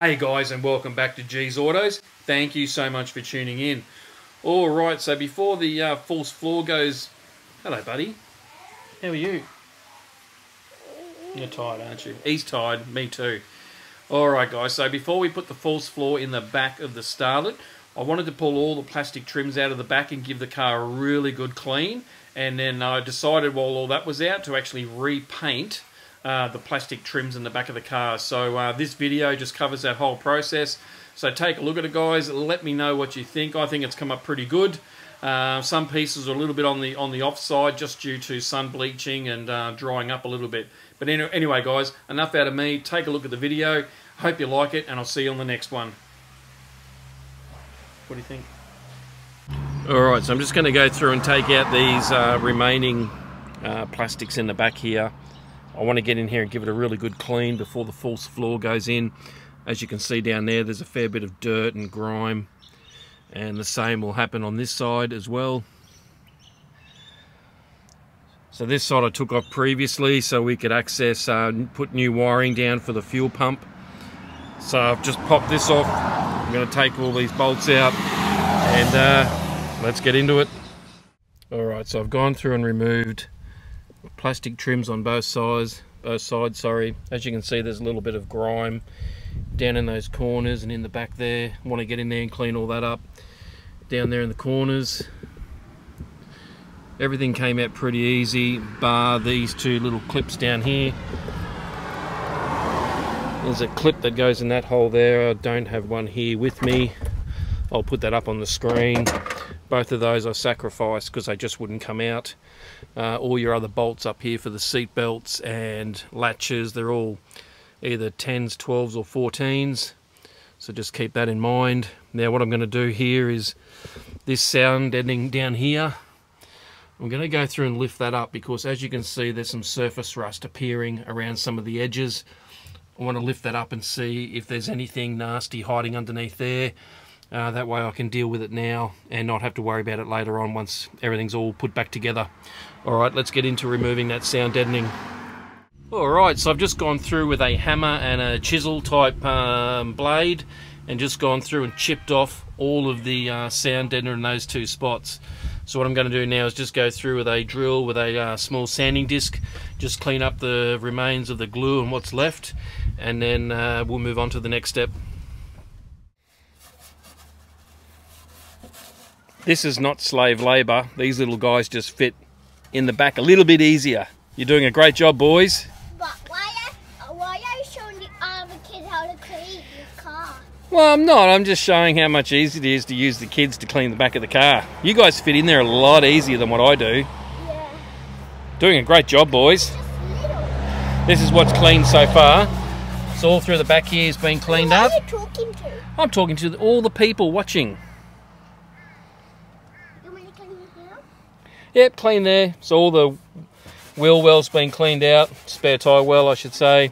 Hey guys, and welcome back to G's Autos. Thank you so much for tuning in. Alright, so before the false floor goes... Hello buddy, how are you? You're tired, aren't you? He's tired, me too. Alright guys, so before we put the false floor in the back of the Starlet, I wanted to pull all the plastic trims out of the back and give the car a really good clean. And then I decided while all that was out to actually repaint the plastic trims in the back of the car. So this video just covers that whole process. So take a look at it guys, let me know what you think. I think it's come up pretty good. Some pieces are a little bit on the off side just due to sun bleaching and drying up a little bit. But anyway guys, enough out of me. Take a look at the video. Hope you like it and I'll see you on the next one. What do you think? Alright, so I'm just going to go through and take out these remaining plastics in the back here. I want to get in here and give it a really good clean before the false floor goes in. As you can see down there, there's a fair bit of dirt and grime, and the same will happen on this side as well. So this side I took off previously so we could access, put new wiring down for the fuel pump. So I've just popped this off. I'm going to take all these bolts out and let's get into it. Alright, so I've gone through and removed plastic trims on both sides. As you can see, there's a little bit of grime down in those corners and in the back there. I want to get in there and clean all that up. Down there in the corners, everything came out pretty easy, bar these two little clips down here. There's a clip that goes in that hole there. I don't have one here with me. I'll put that up on the screen. Both of those I sacrificed because they just wouldn't come out. All your other bolts up here for the seat belts and latches, they're all either 10s, 12s or 14s. So just keep that in mind. Now what I'm going to do here is this sound deadening down here. I'm going to go through and lift that up because as you can see there's some surface rust appearing around some of the edges. I want to lift that up and see if there's anything nasty hiding underneath there. That way I can deal with it now and not have to worry about it later on once everything's all put back together. Alright, let's get into removing that sound deadening. Alright, so I've just gone through with a hammer and a chisel type blade and just gone through and chipped off all of the sound deadener in those two spots. So what I'm going to do now is just go through with a drill with a small sanding disc, just clean up the remains of the glue and what's left, and then we'll move on to the next step. This is not slave labour. These little guys just fit in the back a little bit easier. You're doing a great job, boys. But why are you showing the other kids how to clean your car? Well, I'm not. I'm just showing how much easier it is to use the kids to clean the back of the car. You guys fit in there a lot easier than what I do. Yeah. Doing a great job, boys. This is what's clean so far. So all through the back here has been cleaned up. Who are you talking to? I'm talking to all the people watching. Yep, clean there. So all the wheel well's been cleaned out. Spare tyre well, I should say.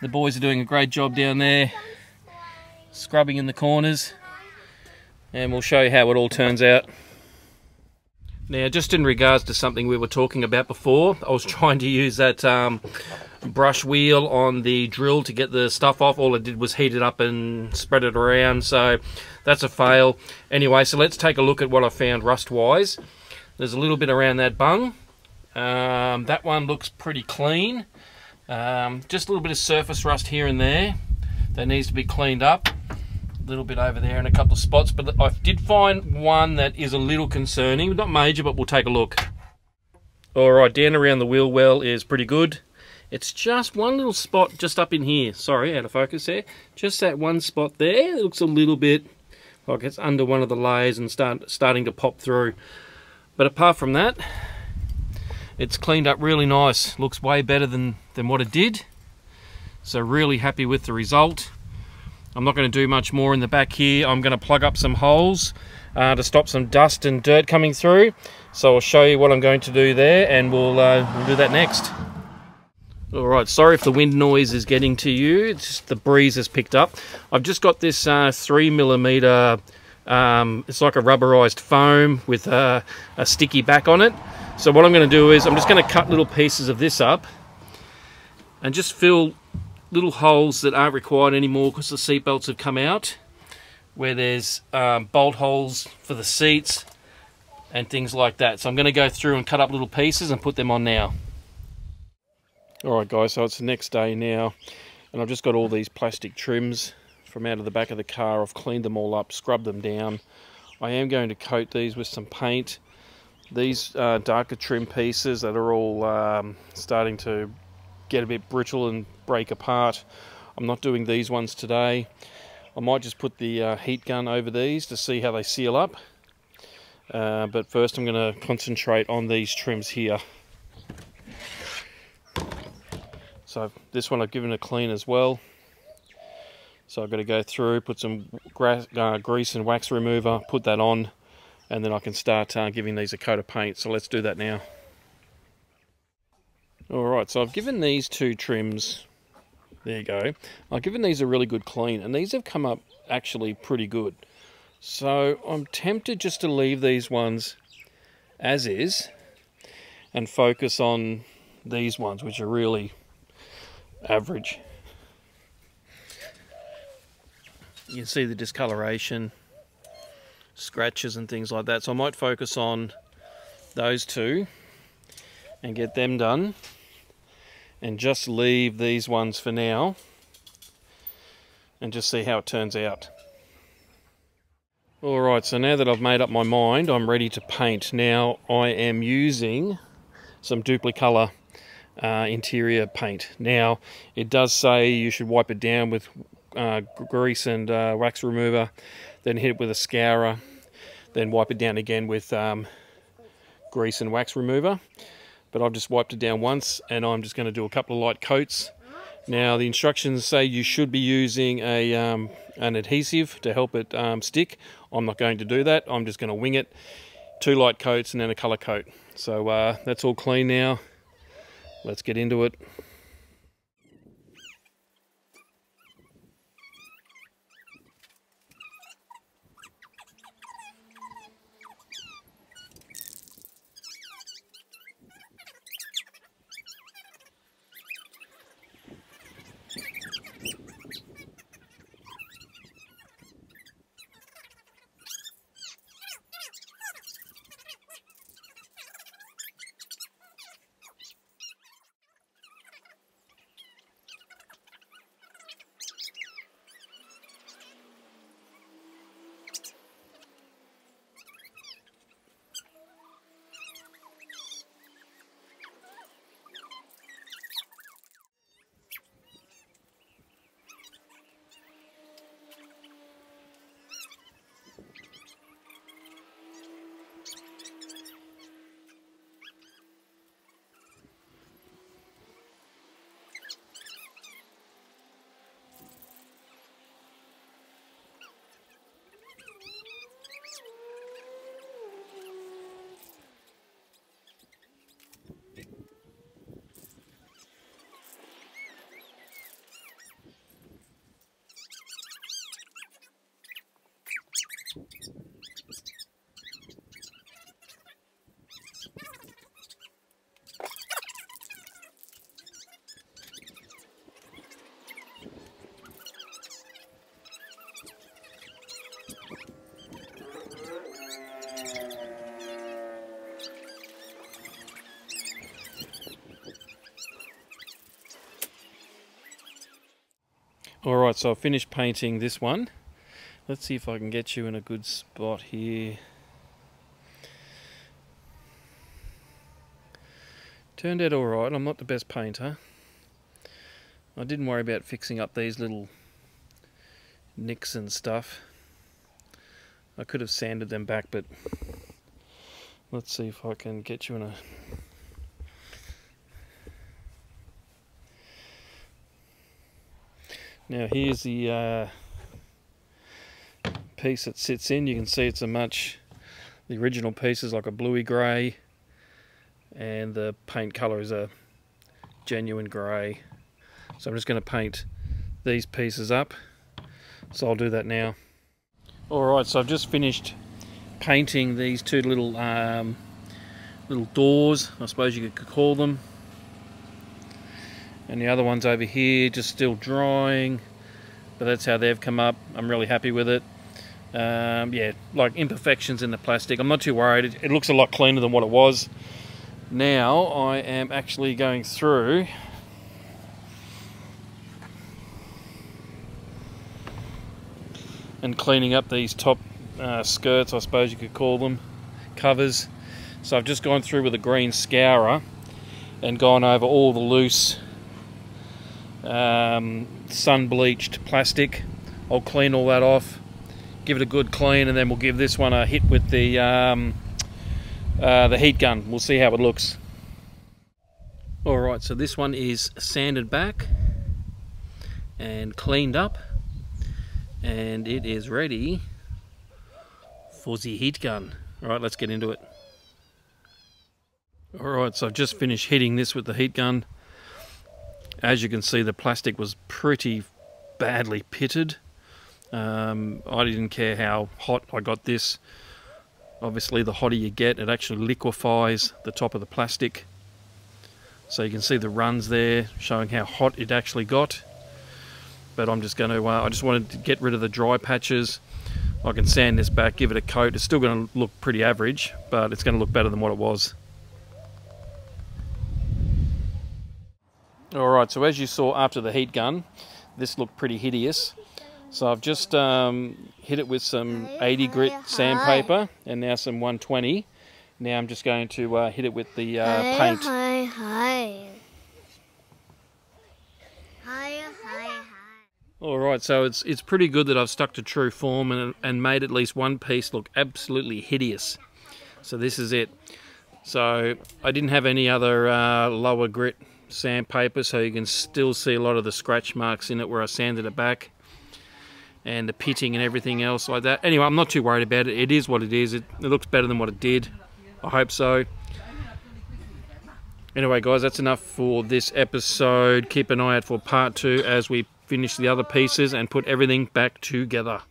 The boys are doing a great job down there. Scrubbing in the corners. And we'll show you how it all turns out. Now, just in regards to something we were talking about before, I was trying to use that brush wheel on the drill to get the stuff off. All I did was heat it up and spread it around. So that's a fail. Anyway, so let's take a look at what I found rust-wise. There's a little bit around that bung. That one looks pretty clean. Just a little bit of surface rust here and there that needs to be cleaned up. A little bit over there in a couple of spots, but I did find one that is a little concerning. Not major, but we'll take a look. Alright, down around the wheel well is pretty good. It's just one little spot just up in here. Sorry, out of focus there. Just that one spot there. It looks a little bit like it's under one of the layers and starting to pop through. But apart from that, it's cleaned up really nice. Looks way better than what it did. So really happy with the result. I'm not going to do much more in the back here. I'm going to plug up some holes to stop some dust and dirt coming through. So I'll show you what I'm going to do there and we'll do that next. Alright, sorry if the wind noise is getting to you. It's just the breeze has picked up. I've just got this 3mm it's like a rubberized foam with a sticky back on it. So what I'm going to do is I'm just going to cut little pieces of this up and just fill little holes that aren't required anymore because the seat belts have come out, where there's bolt holes for the seats and things like that. So I'm going to go through and cut up little pieces and put them on now. Alright guys, so it's the next day now, and I've just got all these plastic trims from out of the back of the car. I've cleaned them all up, scrubbed them down. I am going to coat these with some paint. These darker trim pieces that are all starting to get a bit brittle and break apart, I'm not doing these ones today. I might just put the heat gun over these to see how they seal up. But first I'm going to concentrate on these trims here. So this one I've given a clean as well. So I've got to go through, put some grease and wax remover, put that on, and then I can start giving these a coat of paint. So let's do that now. Alright, so I've given these two trims, there you go, I've given these a really good clean, and these have come up actually pretty good. So I'm tempted just to leave these ones as is and focus on these ones, which are really average. You can see the discoloration, scratches and things like that. So I might focus on those two and get them done, and just leave these ones for now and just see how it turns out. Alright, so now that I've made up my mind, I'm ready to paint. Now I am using some Duplicolor interior paint. Now it does say you should wipe it down with grease and wax remover, then hit it with a scourer, then wipe it down again with grease and wax remover. But I've just wiped it down once, and I'm just going to do a couple of light coats. Now the instructions say you should be using an adhesive to help it stick. I'm not going to do that. I'm just going to wing it. 2 light coats and then a colour coat. So that's all clean now. Let's get into it. Alright, so I've finished painting this one. Let's see if I can get you in a good spot here. Turned out alright. I'm not the best painter. I didn't worry about fixing up these little nicks and stuff. I could have sanded them back, but let's see if I can get you in a... Now here's the piece it sits in. You can see it's the original piece is like a bluey grey, and the paint colour is a genuine grey. So I'm just going to paint these pieces up. So I'll do that now. Alright, so I've just finished painting these two little doors, I suppose you could call them. And the other ones over here just still drying, but that's how they've come up. I'm really happy with it. Yeah, like imperfections in the plastic, I'm not too worried. It looks a lot cleaner than what it was. Now I am actually going through and cleaning up these top skirts, I suppose you could call them, covers. So I've just gone through with a green scourer and gone over all the loose sun bleached plastic. I'll clean all that off, give it a good clean, and then we'll give this one a hit with the heat gun. We'll see how it looks. Alright, so this one is sanded back and cleaned up, and it is ready for the heat gun. Alright, let's get into it. Alright, so I've just finished hitting this with the heat gun. As you can see, the plastic was pretty badly pitted. I didn't care how hot I got this. Obviously, the hotter you get, it actually liquefies the top of the plastic. So you can see the runs there showing how hot it actually got. But I'm just going to, I just wanted to get rid of the dry patches. I can sand this back, give it a coat. It's still going to look pretty average, but it's going to look better than what it was. Alright, so as you saw after the heat gun, this looked pretty hideous. So I've just hit it with some 80 grit sandpaper and now some 120. Now I'm just going to hit it with the paint. Alright, so it's pretty good that I've stuck to true form and made at least one piece look absolutely hideous. So this is it. So I didn't have any other lower grit sandpaper, so you can still see a lot of the scratch marks in it where I sanded it back, and the pitting and everything else like that. Anyway, I'm not too worried about it. It is what it is. It looks better than what it did. I hope so. Anyway, guys, that's enough for this episode. Keep an eye out for part 2 as we finish the other pieces and put everything back together.